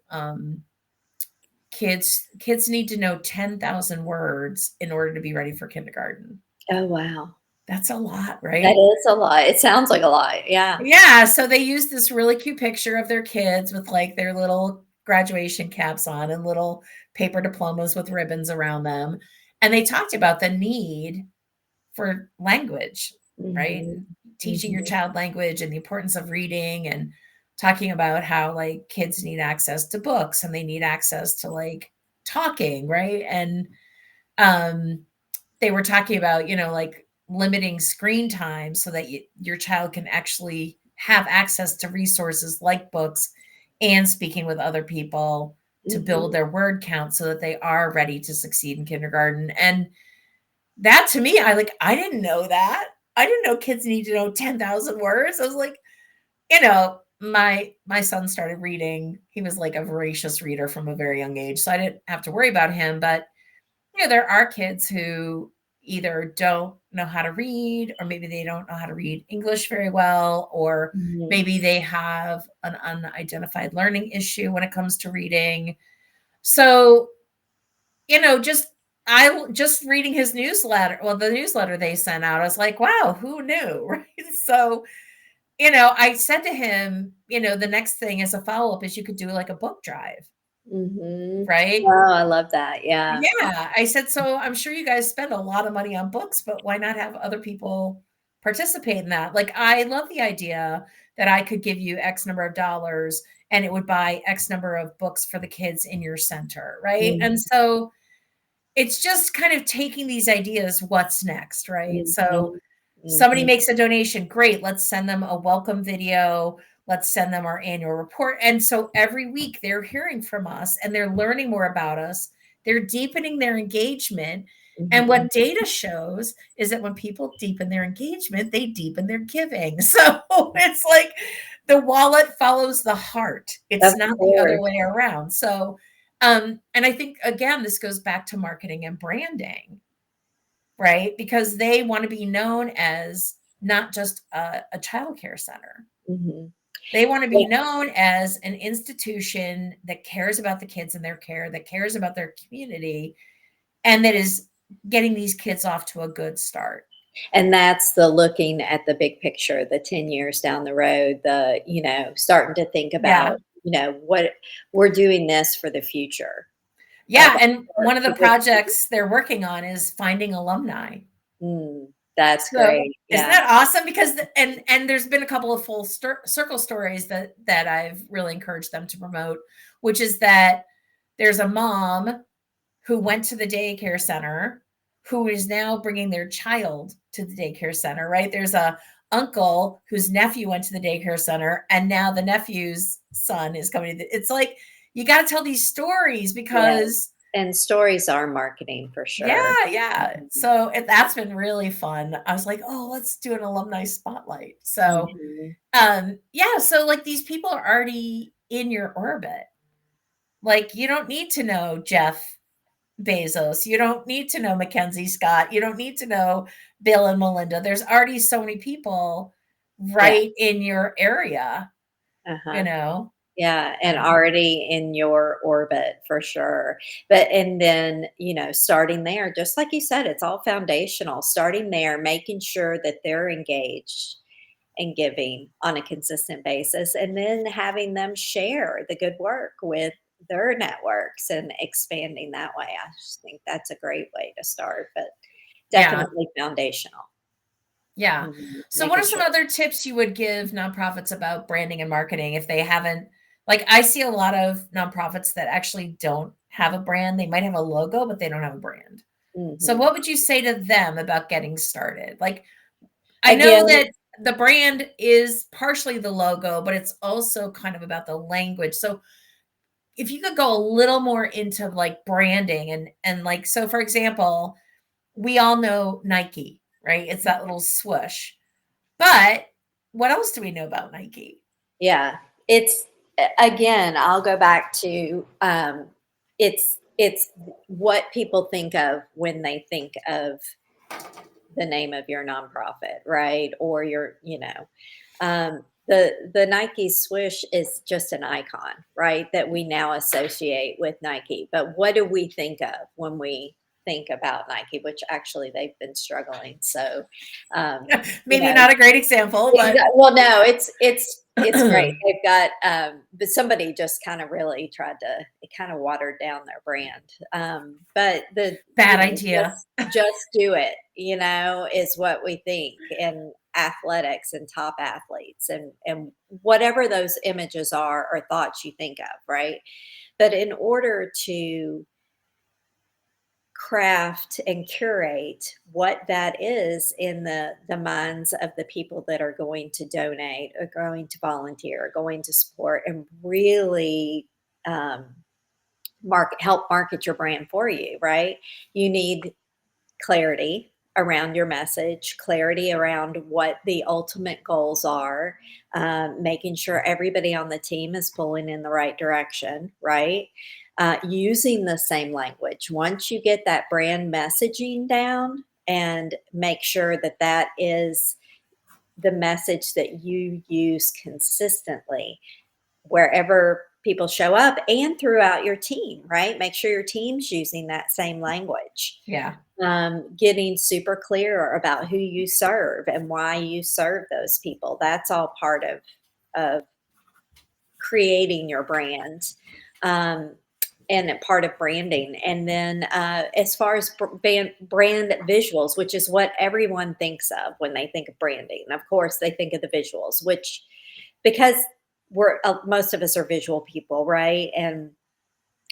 kids need to know 10,000 words in order to be ready for kindergarten.
Oh, wow.
That's a lot,
That
right?
is a lot. It sounds like a lot. Yeah.
Yeah, so they used this really cute picture of their kids with like their little graduation caps on and little paper diplomas with ribbons around them. And they talked about the need for language, right?
Mhm.
And teaching your
Mhm.
child language and the importance of reading, and talking about how like kids need access to books and they need access to like talking, right? And um they were talking about, like limiting screen time so that your child can actually have access to resources like books and speaking with other people to build
Mhm.
their word count so that they are ready to succeed in kindergarten. And that to me, I didn't know that. I didn't know kids need to know 10,000 words. I was like, my son started reading. He was like a voracious reader from a very young age, so I didn't have to worry about him. But there are kids who either don't know how to read, or maybe they don't know how to read English very well, or
Mhm.
maybe they have an unidentified learning issue when it comes to reading. So, just just reading his newsletter, well, the newsletter they sent out, I was like, wow, who knew? Right. So, I said to him, the next thing as a follow-up is you could do like a book drive,
Mhm.
right?
Oh, I love that. Yeah.
Yeah, I said, "So I'm sure you guys spend a lot of money on books, but why not have other people participate in that?" Like, I love the idea that I could give you X number of dollars and it would buy X number of books for the kids in your center, right? And
Mhm.
so it's just kind of taking these ideas, what's next, right? So
Mhm.
somebody
Mhm.
makes a donation, great, let's send them a welcome video, let's send them our annual report. And so every week they're hearing from us and they're learning more about us, they're deepening their engagement. And
Mhm.
what data shows is that when people deepen their engagement, they deepen their giving. So it's like the wallet follows the heart,
Of
it's not the other
course.
way around. So and I think again this goes back to marketing and branding, right? Because they want to be known as not just a child care center.
Mhm.
They want to be
Yeah.
known as an institution that cares about the kids in their care, that cares about their community, and that is getting these kids off to a good start.
And that's the looking at the big picture, the 10 years down the road, starting to think
Yeah.
about, what we're doing this for the future of
Yeah. And one of the
for this.
projects they're working on is finding alumni.
That's
So
great.
isn't
Yeah.
that awesome? Because and there's been a couple of full circle stories that I've really encouraged them to promote, which is that there's a mom who went to the daycare center who is now bringing their child to the daycare center, right? There's a uncle whose nephew went to the daycare center and now the nephew's son is coming to it's like you got to tell these stories
Yes.
because
And stories are marketing for
yeah,
sure.
yeah.
Mhm.
So that's been really fun. I was like, oh, let's do an alumni spotlight. So
Mhm.
yeah, so like these people are already in your orbit. Like you don't need to know Jeff Bezos. You don't need to know Mackenzie Scott. You don't need to know Bill and Melinda. There's already so many people
Yeah.
right in your area, you
Uh-huh.
know?
Yeah, and
Um,
already in your orbit for sure. But and then, starting there, just like you said, it's all foundational. Starting there, making sure that they're engaged and giving on a consistent basis, and then having them share the good work with their networks and expanding that way. I just think that's a great way to start, but
yeah,
definitely foundational.
yeah.
Mhm,
So what
making
are some
sure.
other tips you would give nonprofits about branding and marketing if they haven't like I see a lot of nonprofits that actually don't have a brand. They might have a logo, but they don't have a brand. So
Mhm.
what would you say to them about getting started? Like I know
Again.
that the brand is partially the logo, but it's also kind of about the language. So if you could go a little more into like branding and like so for example, we all know Nike, right? It's that little swoosh. But what else do we know about Nike?
Yeah, it's again, I'll go back to it's what people think of when they think of the name of your nonprofit, right? Or the Nike swoosh is just an icon, right? That we now associate with Nike. But what do we think of when we think about Nike, which actually they've been struggling. So,
Maybe not a great example, but
well, no, it's great. They've got, but somebody just kind of really tried to, it kind of watered down their brand. But
bad idea.
just do it, is what we think in athletics and top athletes and whatever those images are or thoughts you think of, right? But in order to craft and curate what that is in the minds of the people that are going to donate or going to volunteer or going to support and really help market your brand for you, right? You need clarity around your message, clarity around what the ultimate goals are, making sure everybody on the team is pulling in the right direction, right? Using the same language. Once you get that brand messaging down and make sure that that is the message that you use consistently wherever people show up and throughout your team, right? Make sure your team's using that same language.
Yeah.
Getting super clear about who you serve and why you serve those people. That's all part of creating your brand. And a part of branding. And then as far as brand visuals, which is what everyone thinks of when they think of branding, of course, they think of the visuals, which because most of us are visual people, right? And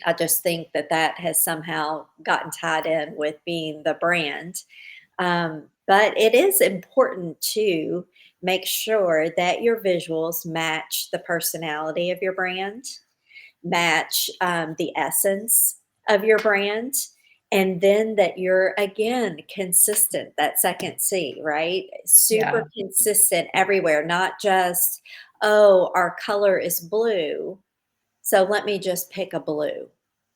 I just think that has somehow gotten tied in with being the brand. But it is important to make sure that your visuals match the personality of your brand, match the essence of your brand, and then that you're again consistent, that second C, right? Super consistent everywhere, not just, oh, our color is blue, so let me just pick a blue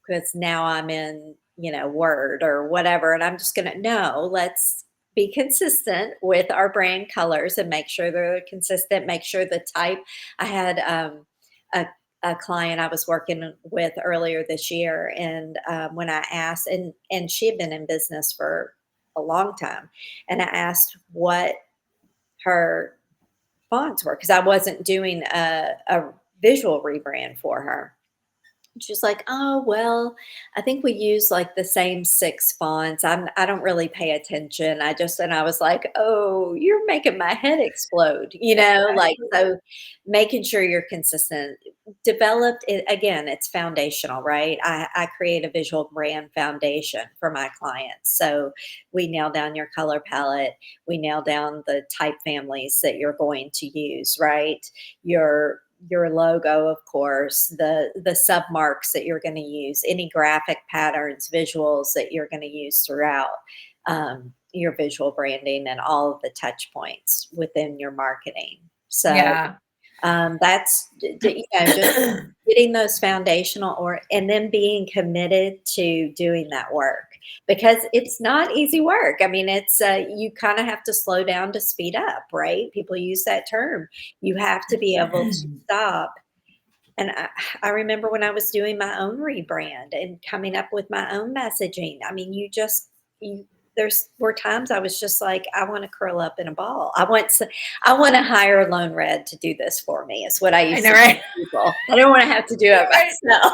because now I'm in, Word or whatever. And I'm just going to, no, let's be consistent with our brand colors and make sure they're consistent, make sure the type. I had a, a client I was working with earlier this year. And when I asked, and she had been in business for a long time, and I asked what her fonts were because I wasn't doing a visual rebrand for her. She's like, oh, well, I think we use like the same 6 fonts. I don't really pay attention. And I was like, oh, you're making my head explode, like, so making sure you're consistent, developed it again, it's foundational, right? I create a visual brand foundation for my clients. So we nail down your color palette, we nail down the type families that you're going to use, right? Your logo, of course, the sub marks that you're going to use, any graphic patterns, visuals that you're going to use throughout your visual branding and all of the touch points within your marketing. So that's just getting those foundational and then being committed to doing that work because it's not easy work. I mean, it's you kind of have to slow down to speed up, right? People use that term. You have to be able to stop. And I remember when I was doing my own rebrand and coming up with my own messaging. I mean, there's were times I was just like, I want to curl up in a ball. I want to hire Lone Red to do this for me. Is what I used to tell people. I don't want to have to do it myself.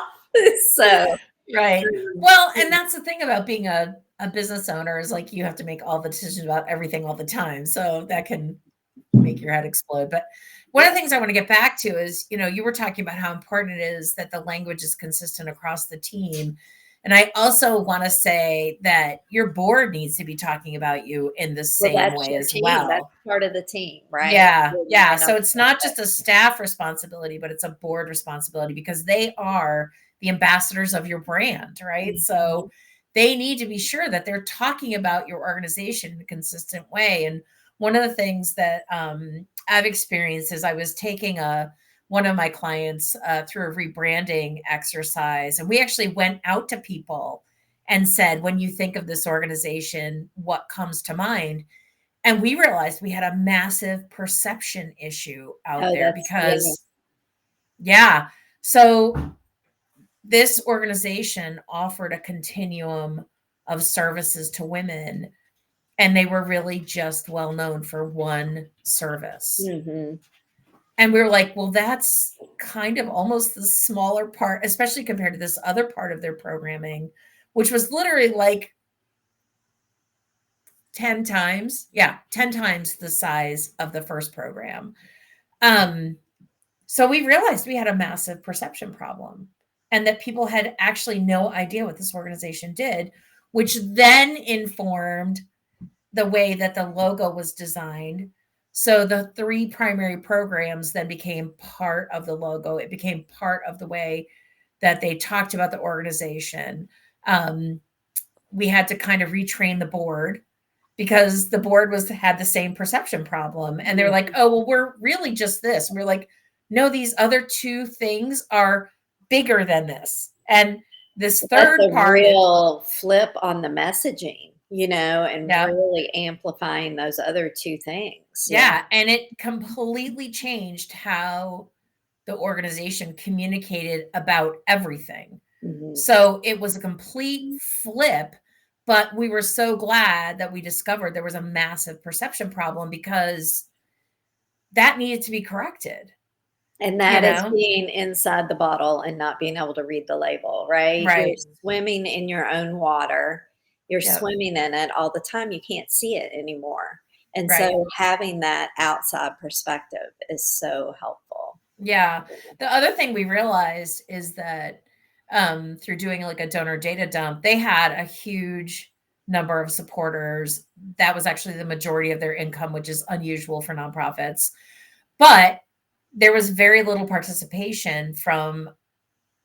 So
right. Well, and that's the thing about being a business owner is like you have to make all the decisions about everything all the time. So that can make your head explode. But one of the things I want to get back to is, you were talking about how important it is that the language is consistent across the team. And I also want to say that your board needs to be talking about you in the same way as well.
That's part of the team, right?
Yeah. So it's not just a staff responsibility, but it's a board responsibility because they are the ambassadors of your brand, right? Mm-hmm. So they need to be sure that they're talking about your organization in a consistent way. And one of the things that I've experienced is I was taking one of my clients through a rebranding exercise, and we actually went out to people and said, when you think of this organization, what comes to mind? And we realized we had a massive perception issue out there because, so this organization offered a continuum of services to women, and they were really just well known for one service.
Mm-hmm.
And we were like, well, that's kind of almost the smaller part, especially compared to this other part of their programming, which was literally like 10 times the size of the first program. So we realized we had a massive perception problem, and that people had actually no idea what this organization did, which then informed the way that the logo was designed. So the three primary programs then became part of the logo. It became part of the way that they talked about the organization. We had to kind of retrain the board, because the board had the same perception problem, and they're like, oh, well, we're really just this. And we're like, no, these other two things are bigger than this. And this third
That's a
part,
real flip on the messaging, and
yeah,
really amplifying those other two things.
yeah, and it completely changed how the organization communicated about everything.
Mm-hmm.
So it was a complete flip, but we were so glad that we discovered there was a massive perception problem, because that needed to be corrected.
And
You
that is
know?
being inside the bottle and not being able to read the label, right? You're
Right.
swimming in your own water. You're
Yep.
swimming in it all the time. You can't see it anymore. And
Right.
so having that outside perspective is so helpful.
Yeah. The other thing we realized is that through doing like a donor data dump, they had a huge number of supporters. That was actually the majority of their income, which is unusual for nonprofits. But there was very little participation from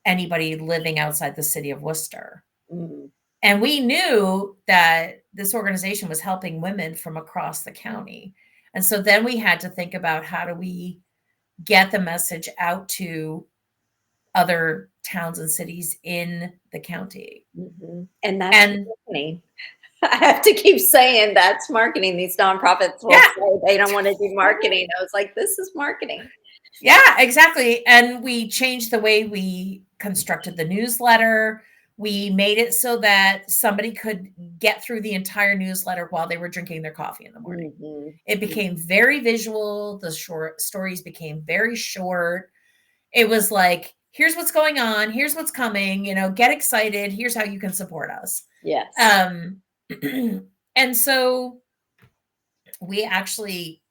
anybody living outside the city of Worcester.
Mm.
And we knew that this organization was helping women from across the county. And so then we had to think about, how do we get the message out to other towns and cities in the county?
Mm-hmm. And that's
And
marketing. I have to keep saying that's marketing. These nonprofits will
yeah,
say they don't want to do marketing. I was like, this is marketing.
yeah, exactly. And we changed the way we constructed the newsletter. We made it so that somebody could get through the entire newsletter while they were drinking their coffee in the morning.
Mm-hmm.
It became very visual. The short stories became very short. It was like, here's what's going on. Here's what's coming. Get excited. Here's how you can support us.
Yes.
And so we actually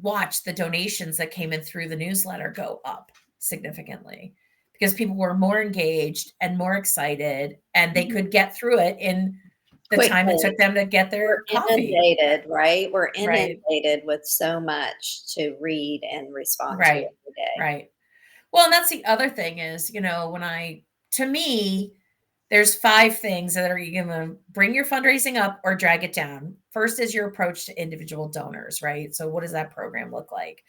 watched the donations that came in through the newsletter go up significantly, because people were more engaged and more excited, and they could get through it in the time it took them to get their
We're
coffee.
inundated, right? We're
Right.
inundated with so much to read and respond to
Right.
every day.
Right. Well, and that's the other thing is, to me, there's 5 things that are you gonna bring your fundraising up or drag it down. First is your approach to individual donors, right? So what does that program look like?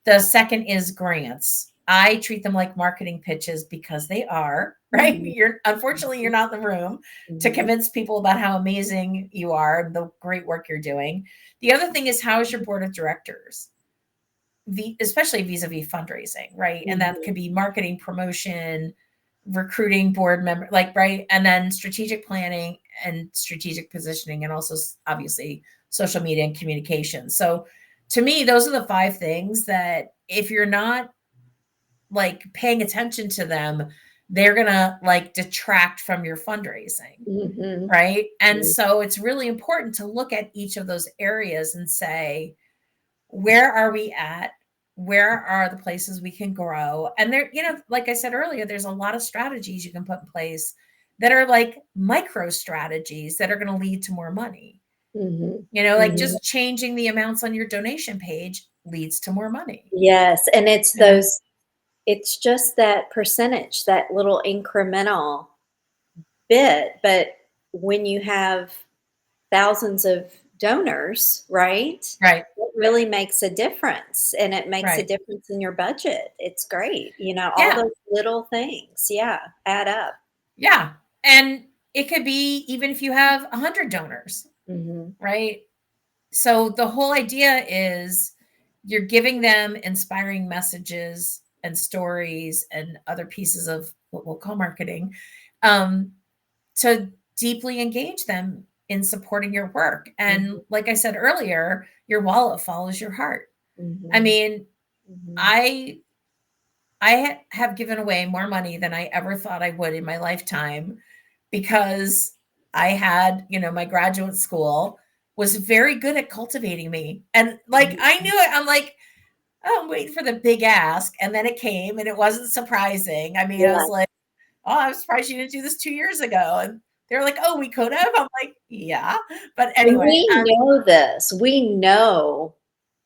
The second is grants. I treat them like marketing pitches, because they are, right?
Mhm.
Unfortunately, you're not in the room to
Mhm.
convince people about how amazing you are and the great work you're doing. The other thing is, how is your board of directors? Especially vis-a-vis fundraising, right? And that
Mhm.
could be marketing, promotion, recruiting board member, like, right? And then strategic planning and strategic positioning, and also obviously social media and communication. So to me, those are the 5 things that, if you're not like paying attention to them, they're gonna like detract from your fundraising,
Mhm.
right? And
Mhm.
so it's really important to look at each of those areas and say, where are we at? Where are the places we can grow? And there, like I said earlier, there's a lot of strategies you can put in place that are like micro strategies that are going to lead to more money.
Mhm.
Like
Mhm.
just changing the amounts on your donation page leads to more money.
Yes, and
You know?
it's just that percentage, that little incremental bit, but when you have thousands of donors, right?
Right.
It really makes a difference, and it makes a
Right.
difference in your budget. It's great. All
Yeah.
those little things, yeah, add up.
Yeah. And it could be even if you have 100 donors,
Mhm.
right? So the whole idea is you're giving them inspiring messages and stories and other pieces of what we'll call marketing, um, to deeply engage them in supporting your work. And like I said earlier, your wallet follows your heart. I mean, I have given away more money than I ever thought I would in my lifetime because I had, my graduate school was very good at cultivating me. And like, I knew it. I'm like, oh, I'm waiting for the big ask. And then it came and it wasn't surprising. I mean, I
Yeah.
was like, oh, I'm surprised you didn't do this 2 years ago. And they're like, oh, we could have. I'm like, yeah. But
And
anyway,
we know this. We know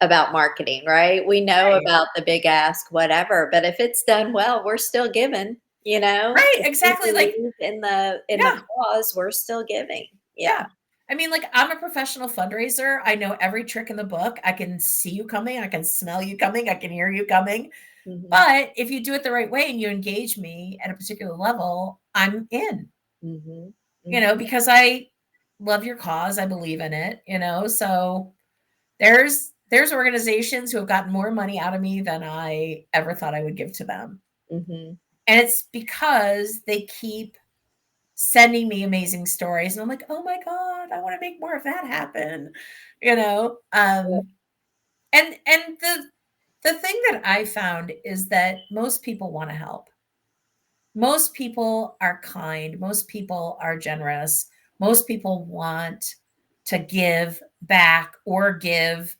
about marketing, right? We know
right,
about the big ask, whatever. But if it's done well, we're still giving,
right,
If we
exactly. Like,
believe in the
yeah,
cause, we're still giving.
yeah.
Yeah.
I mean, like, I'm a professional fundraiser. I know every trick in the book. I can see you coming. I can smell you coming. I can hear you coming.
Mhm.
But if you do it the right way and you engage me at a particular level, I'm in,
Mhm. Mhm.
because I love your cause. I believe in it, so there's organizations who have gotten more money out of me than I ever thought I would give to them.
Mhm.
And it's because they keep sending me amazing stories. And I'm like, oh my God, I want to make more of that happen.
Yeah.
And the thing that I found is that most people want to help. Most people are kind. Most people are generous. Most people want to give back or give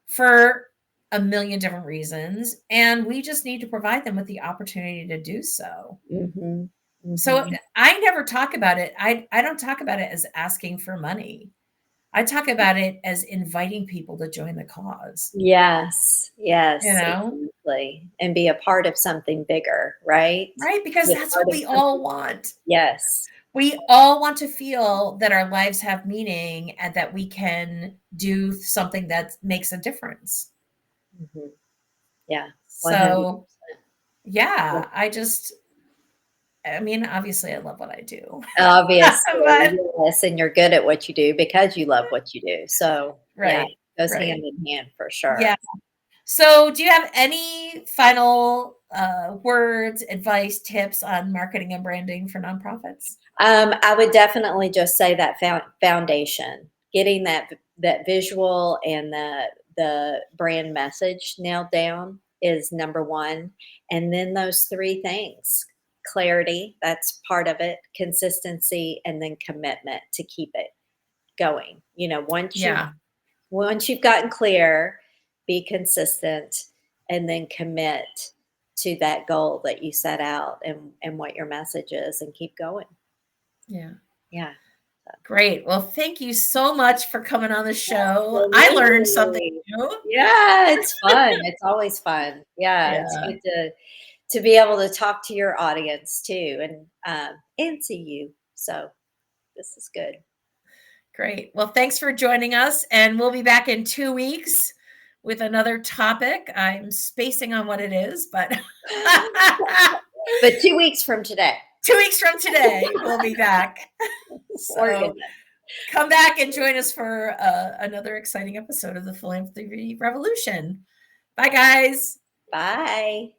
for a million different reasons. And we just need to provide them with the opportunity to do so.
Mhm.
So
Mhm.
I never talk about it. I don't talk about it as asking for money. I talk about it as inviting people to join the cause,
Yes.
you
Yes,
know?
exactly. And be a part of something bigger, right?
Right? Because
Be a
that's
part
what
of
we all
something.
want.
Yes.
We all want to feel that our lives have meaning and that we can do something that makes a difference.
Mhm. Yeah. 100%.
So, yeah, I mean, obviously I love what I do.
Obviously,
But
yes, and you're good at what you do because you love what you do. So, yeah,
right,
goes hand
right.
in hand for sure.
Yeah. So, do you have any final words, advice, tips on marketing and branding for nonprofits?
I would definitely just say that foundation, getting that visual and the brand message nailed down is number one, and then those three things: clarity, that's part of it; consistency, and then commitment to keep it going.
Yeah,
Once you've gotten clear, be consistent and then commit to that goal that you set out and what your message is and keep going.
yeah.
Yeah.
Great. Well, thank you so much for coming on the show. I learned something
Absolutely.
new.
Yeah, it's fun. It's always fun. Yeah, it's
Yeah,
good to be able to talk to your audience too and see you. So this is good.
great. Well, thanks for joining us, and we'll be back in 2 weeks with another topic. I'm spacing on what it is, but
But 2 weeks from today.
2 weeks from today, we'll be back.
We're good.
So come back and join us for another exciting episode of the Philanthropy Revolution. Bye, guys.
Bye.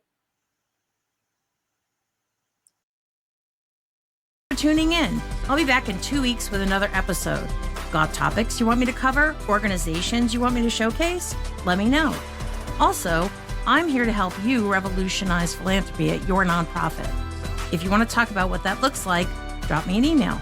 For tuning in. I'll be back in 2 weeks with another episode. Got topics you want me to cover? Organizations you want me to showcase? Let me know. Also, I'm here to help you revolutionize philanthropy at your nonprofit. If you want to talk about what that looks like, drop me an email.